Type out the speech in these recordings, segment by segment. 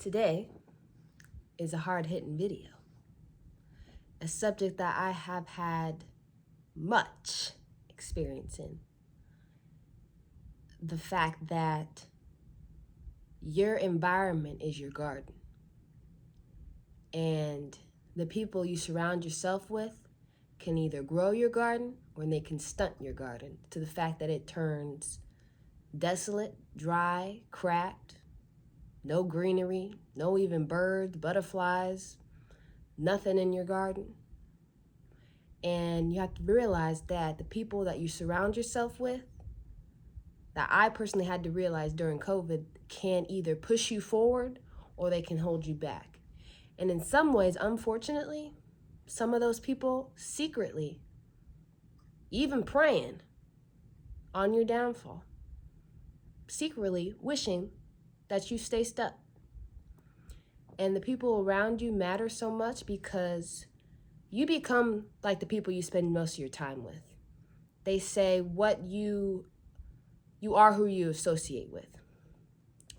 Today is a hard-hitting video, a subject that I have had much experience in. The fact that your environment is your garden, and the people you surround yourself with can either grow your garden or they can stunt your garden to the fact that it turns desolate, dry, cracked, no greenery, no even birds, butterflies, nothing in your garden. And you have to realize that the people that you surround yourself with, that I personally had to realize during COVID, can either push you forward or they can hold you back. And in some ways, unfortunately, some of those people secretly, even praying on your downfall, secretly wishing that you stay stuck. And the people around you matter so much because you become like the people you spend most of your time with. They say what you are who you associate with.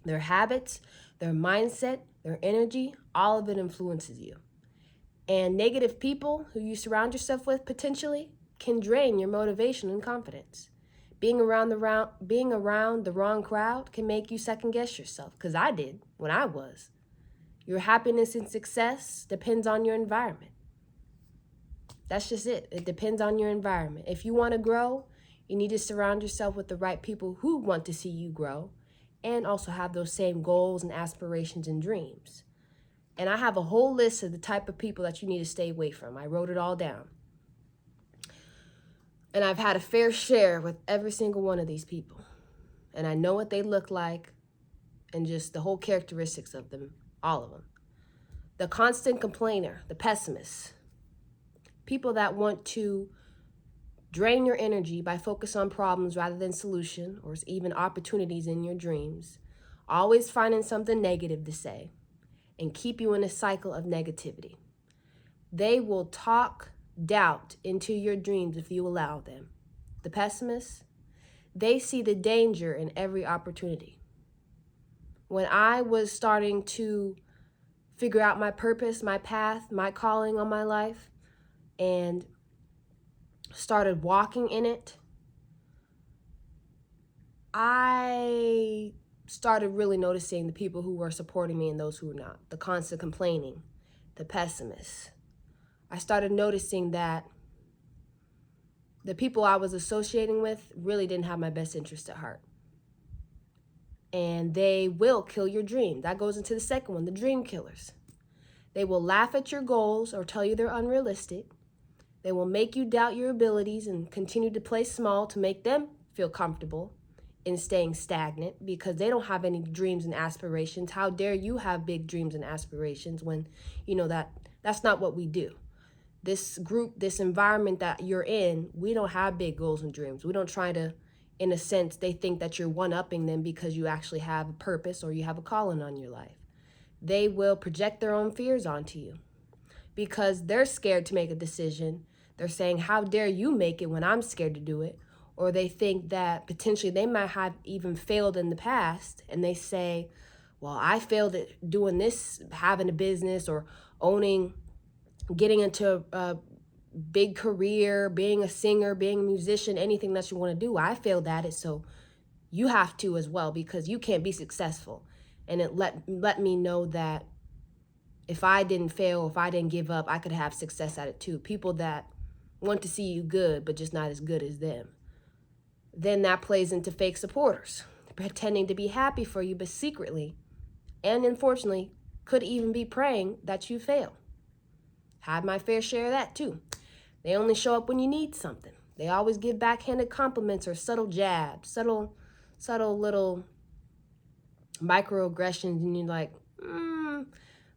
Their habits, their mindset, their energy, all of it influences you. And negative people who you surround yourself with potentially can drain your motivation and confidence. Being around the wrong crowd can make you second guess yourself, because I did when I was. Your happiness and success depends on your environment. That's just it. It depends on your environment. If you want to grow, you need to surround yourself with the right people who want to see you grow and also have those same goals and aspirations and dreams. And I have a whole list of the type of people that you need to stay away from. I wrote it all down. And I've had a fair share with every single one of these people. And I know what they look like and just the whole characteristics of them, all of them. The constant complainer, the pessimist, people that want to drain your energy by focus on problems rather than solution or even opportunities in your dreams, always finding something negative to say and keep you in a cycle of negativity. They will talk doubt into your dreams if you allow them. The pessimists, they see the danger in every opportunity. When I was starting to figure out my purpose, my path, my calling on my life, and started walking in it, I started really noticing the people who were supporting me and those who were not. The constant complaining, the pessimists. I started noticing that the people I was associating with really didn't have my best interest at heart. And they will kill your dream. That goes into the second one, the dream killers. They will laugh at your goals or tell you they're unrealistic. They will make you doubt your abilities and continue to play small to make them feel comfortable in staying stagnant because they don't have any dreams and aspirations. How dare you have big dreams and aspirations when you know that's not what we do. This group, this environment that you're in, we don't have big goals and dreams. We don't try to, in a sense, they think that you're one-upping them because you actually have a purpose or you have a calling on your life. They will project their own fears onto you because they're scared to make a decision. They're saying, how dare you make it when I'm scared to do it? Or they think that potentially they might have even failed in the past and they say, well, I failed at doing this, having a business or getting into a big career, being a singer, being a musician, anything that you want to do. I failed at it, so you have to as well because you can't be successful. And it let me know that if I didn't fail, if I didn't give up, I could have success at it too. People that want to see you good, but just not as good as them. Then that plays into fake supporters, pretending to be happy for you, but secretly, and unfortunately, could even be praying that you fail. Had my fair share of that too. They only show up when you need something. They always give backhanded compliments or subtle jabs, subtle little microaggressions, and you're like,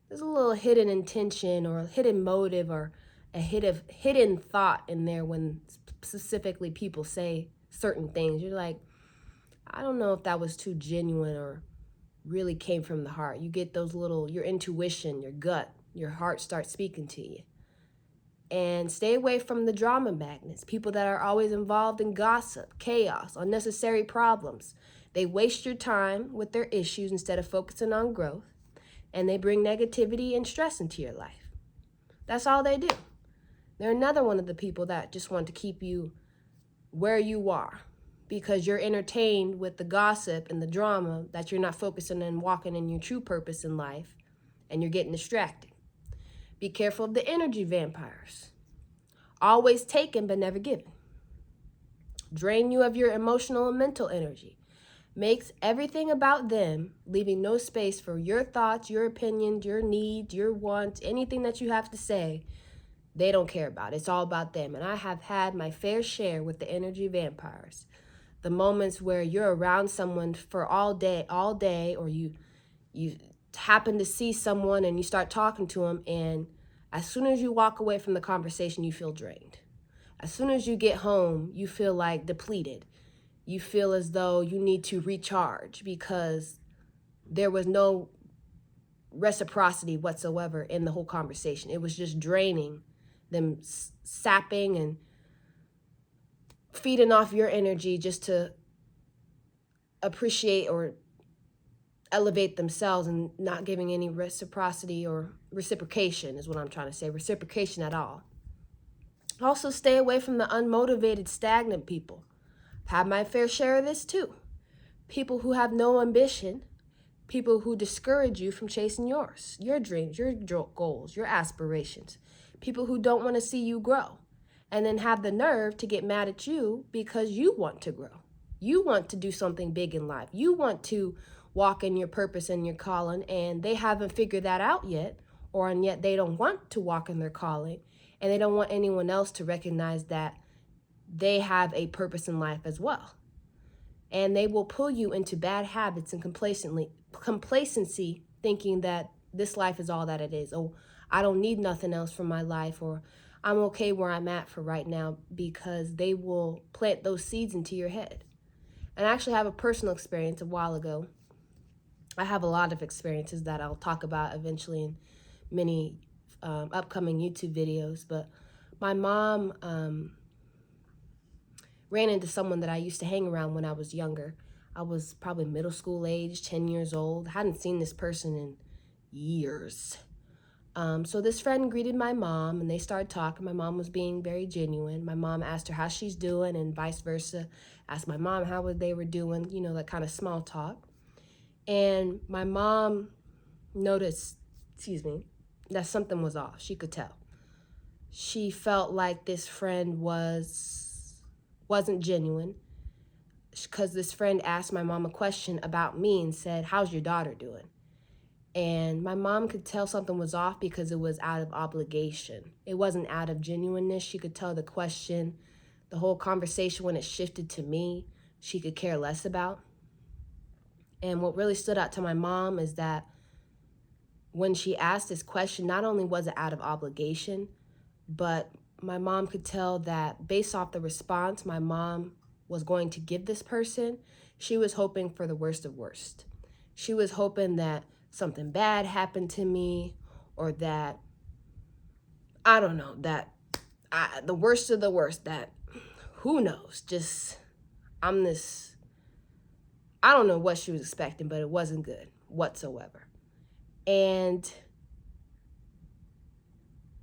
there's a little hidden intention or a hidden motive or a hidden thought in there when specifically people say certain things. You're like, I don't know if that was too genuine or really came from the heart. You get those your intuition, your gut, your heart starts speaking to you. And stay away from the drama magnets, people that are always involved in gossip, chaos, unnecessary problems. They waste your time with their issues instead of focusing on growth. and they bring negativity and stress into your life. That's all they do. They're another one of the people that just want to keep you where you are because you're entertained with the gossip and the drama that you're not focusing on walking in your true purpose in life, and you're getting distracted. Be careful of the energy vampires. Always taken but never given. Drain you of your emotional and mental energy. Makes everything about them, leaving no space for your thoughts, your opinions, your needs, your wants, anything that you have to say. They don't care about. It's all about them. And I have had my fair share with the energy vampires. The moments where you're around someone for all day, or you happen to see someone and you start talking to them, and as soon as you walk away from the conversation, you feel drained. As soon as you get home, you feel like depleted. You feel as though you need to recharge because there was no reciprocity whatsoever in the whole conversation. It was just draining them, sapping and feeding off your energy just to appreciate or elevate themselves, and not giving any reciprocity or reciprocation is what I'm trying to say. Reciprocation at all. Also, stay away from the unmotivated, stagnant people. I've had my fair share of this too. People who have no ambition, people who discourage you from chasing yours, your dreams, your goals, your aspirations. People who don't want to see you grow, and then have the nerve to get mad at you because you want to grow. You want to do something big in life. You want to walk in your purpose and your calling, and they haven't figured that out yet, and yet they don't want to walk in their calling, and they don't want anyone else to recognize that they have a purpose in life as well. And they will pull you into bad habits and complacency, thinking that this life is all that it is. Oh, I don't need nothing else from my life, or I'm okay where I'm at for right now, because they will plant those seeds into your head. And I actually have a personal experience a while ago. I have a lot of experiences that I'll talk about eventually in many upcoming YouTube videos, but my mom ran into someone that I used to hang around when I was younger. I was probably middle school age, 10 years old. Hadn't seen this person in years. So this friend greeted my mom, and they started talking. My mom was being very genuine. My mom asked her how she's doing, and vice versa. Asked my mom how they were doing, that kind of small talk. And my mom noticed, that something was off. She could tell. She felt like this friend wasn't genuine, because this friend asked my mom a question about me and said, "How's your daughter doing?" And my mom could tell something was off because it was out of obligation. It wasn't out of genuineness. She could tell the question, the whole conversation, when it shifted to me, she could care less about. And what really stood out to my mom is that when she asked this question, not only was it out of obligation, but my mom could tell that based off the response my mom was going to give this person, she was hoping for the worst of worst. She was hoping that something bad happened to me, or that, I don't know, the worst of the worst, that, who knows, just, I don't know what she was expecting, but it wasn't good whatsoever. And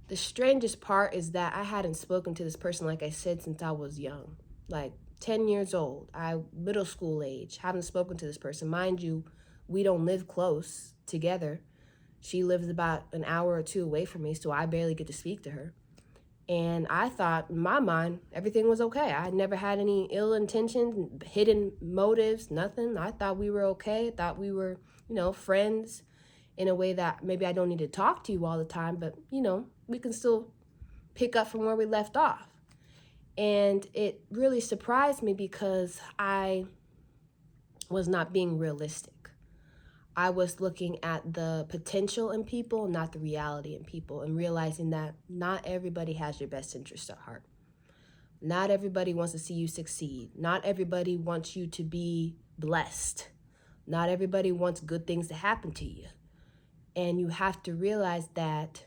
the strangest part is that I hadn't spoken to this person, like I said, since I was young, like 10 years old, middle school age, haven't spoken to this person. Mind you, we don't live close together. She lives about an hour or two away from me, so I barely get to speak to her. And I thought, in my mind, everything was okay. I never had any ill intentions, hidden motives, nothing. I thought we were okay. I thought we were, friends in a way that maybe I don't need to talk to you all the time, but, we can still pick up from where we left off. And it really surprised me because I was not being realistic. I was looking at the potential in people, not the reality in people, and realizing that not everybody has your best interest at heart. Not everybody wants to see you succeed. Not everybody wants you to be blessed. Not everybody wants good things to happen to you. And you have to realize that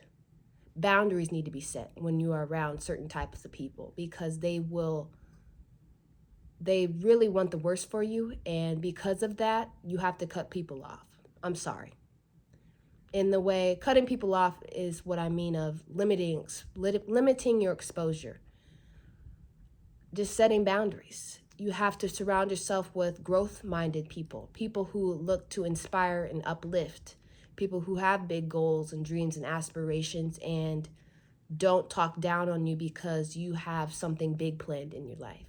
boundaries need to be set when you are around certain types of people, because they really want the worst for you, and because of that, you have to cut people off. I'm sorry. in the way cutting people off is what I mean of limiting your exposure, just setting boundaries. You have to surround yourself with growth-minded people, people who look to inspire and uplift, people who have big goals and dreams and aspirations and don't talk down on you because you have something big planned in your life,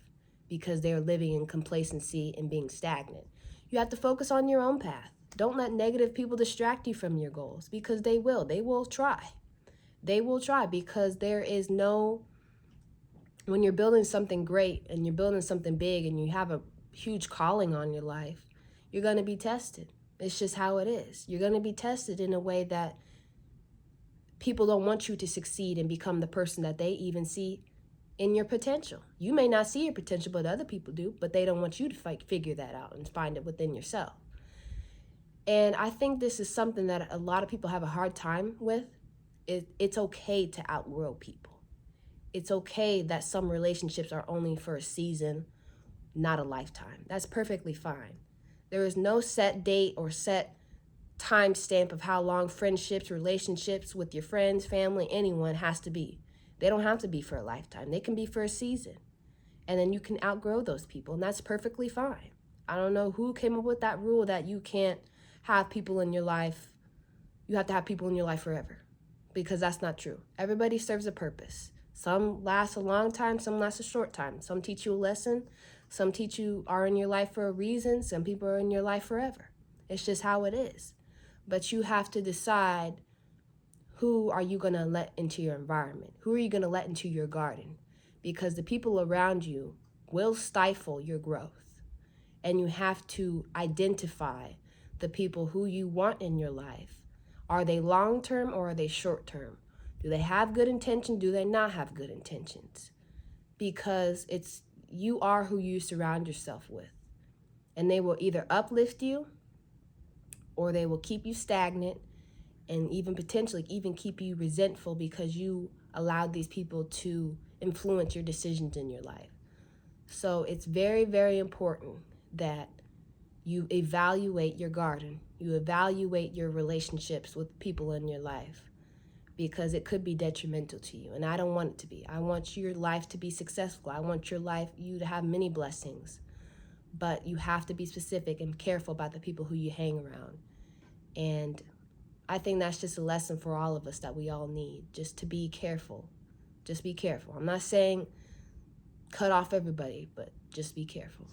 because they're living in complacency and being stagnant. You have to focus on your own path. Don't let negative people distract you from your goals, because they will. They will try. They will try, because there is no, when you're building something great and you're building something big and you have a huge calling on your life, you're going to be tested. It's just how it is. You're going to be tested in a way that people don't want you to succeed and become the person that they even see in your potential. You may not see your potential, but other people do, but they don't want you to figure that out and find it within yourself. And I think this is something that a lot of people have a hard time with. It's okay to outgrow people. It's okay that some relationships are only for a season, not a lifetime. That's perfectly fine. There is no set date or set time stamp of how long friendships, relationships with your friends, family, anyone has to be. They don't have to be for a lifetime. They can be for a season. And then you can outgrow those people, and that's perfectly fine. I don't know who came up with that rule that you can't have people in your life. You have to have people in your life forever, because that's not true. Everybody serves a purpose. Some last a long time, some last a short time. Some teach you a lesson. Some teach you are in your life for a reason. Some people are in your life forever. It's just how it is. But you have to decide, who are you going to let into your environment? Who are you going to let into your garden? Because the people around you will stifle your growth. And you have to identify the people who you want in your life. Are they long-term or are they short-term? Do they have good intention? Do they not have good intentions? Because you are who you surround yourself with. And they will either uplift you, or they will keep you stagnant, and even potentially even keep you resentful because you allowed these people to influence your decisions in your life. So it's very, very important that you evaluate your garden. You evaluate your relationships with people in your life, because it could be detrimental to you. And I don't want it to be. I want your life to be successful. I want you to have many blessings. But you have to be specific and careful about the people who you hang around. And I think that's just a lesson for all of us that we all need, just to be careful. Just be careful. I'm not saying cut off everybody, but just be careful.